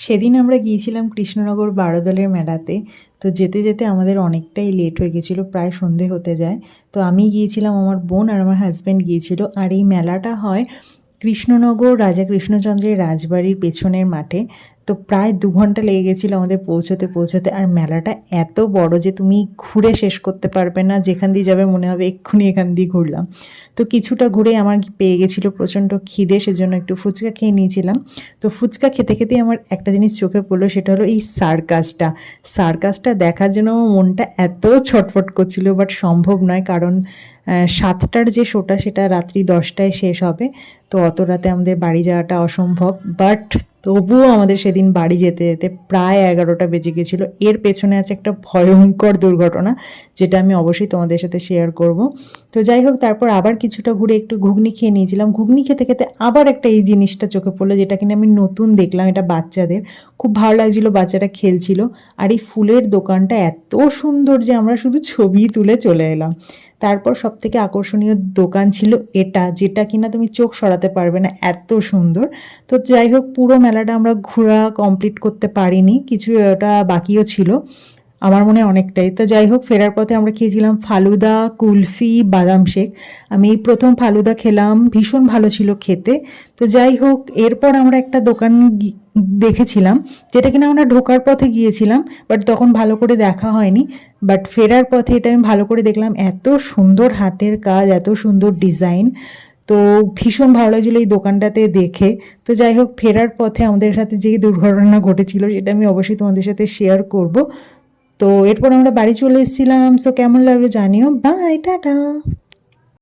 সেদিন আমরা গিয়েছিলাম কৃষ্ণনগর বারোদলের মেলাতে। তো যেতে যেতে আমাদের অনেকটাই লেট হয়ে গেছিলো, প্রায় সন্ধে হতে যায়। তো আমি গিয়েছিলাম, আমার বোন আর আমার হাজব্যান্ড গিয়েছিল। আর এই মেলাটা হয় কৃষ্ণনগর রাজা কৃষ্ণচন্দ্রের রাজবাড়ির পেছনের মাঠে। তো প্রায় 2 ঘন্টা লেগে গেছিলো আমাদের পৌঁছতে। আর মেলাটা এত বড় যে তুমি ঘুরে শেষ করতে পারবে না, যেখান দিয়ে যাবে মনে হবে এক্ষুনি এখান দিয়ে ঘুরলাম। তো কিছুটা ঘুরে আমার পেয়ে গেছিলো প্রচণ্ড খিদে, সেজন্য একটু ফুচকা খেয়ে নিয়েছিলাম। তো ফুচকা খেতে খেতেই আমার একটা জিনিস চোখে পড়লো, সেটা হলো এই সার্কাসটা দেখার জন্য আমার মনটা এত ছটফট করছিল, বাট সম্ভব নয়, কারণ 7টার যে শোটা সেটা রাত্রি 10টায় শেষ হবে। তো অত রাতে আমাদের বাড়ি যাওয়াটা অসম্ভব, বাট তবুও আমাদের সেদিন বাড়ি যেতে যেতে প্রায় 11টা বেজে গেছিলো। এর পেছনে আছে একটা ভয়ঙ্কর দুর্ঘটনা, যেটা আমি অবশ্যই তোমাদের সাথে শেয়ার করব। তো যাই হোক, তারপর আবার কিছুটা ঘুরে একটু ঘুগনি খেয়ে নিয়েছিলাম। ঘুগনি খেতে খেতে আবার একটা এই জিনিসটা চোখে পড়লো, যেটা কিনা আমি নতুন দেখলাম। এটা বাচ্চাদের খুব ভালো লাগছিলো, বাচ্চারা খেলছিল। আর এই ফুলের দোকানটা এত সুন্দর যে আমরা শুধু ছবি তুলে চলে এলাম। তারপর সবথেকে আকর্ষণীয় দোকান ছিল এটা, যেটা কিনা তুমি চোখ সরাতে পারবে না, এত সুন্দর। তো যাই হোক, পুরো মেলাটা আমরা ঘোরা কমপ্লিট করতে পারিনি, কিছু ওটা বাকিও ছিল আমার মনে হয় অনেকটাই। তো যাই হোক, ফেরার পথে আমরা খেয়েছিলাম ফালুদা, কুলফি, বাদাম শেক। আমি প্রথম ফালুদা খেলাম, ভীষণ ভালো ছিল খেতে। তো যাই হোক, এরপর আমরা একটা দোকান দেখেছিলাম, যেটা কিনা আমরা ঢোকার পথে গিয়েছিলাম, বাট তখন ভালো করে দেখা হয়নি। বাট ফেরার পথে এটা আমি ভালো করে দেখলাম, এত সুন্দর হাতের কাজ, এত সুন্দর ডিজাইন। তো ভীষণ ভালো লাগছিলো এই দোকানটাতে দেখে। তো যাই হোক, ফেরার পথে আমাদের সাথে যে দুর্ঘটনা ঘটেছিল সেটা আমি অবশ্যই তোমাদের সাথে শেয়ার করব। তো এরপর আমরা বাড়ি চলে এসেছিলাম। সো কেমন লাগলো জানিও। Bye, tata.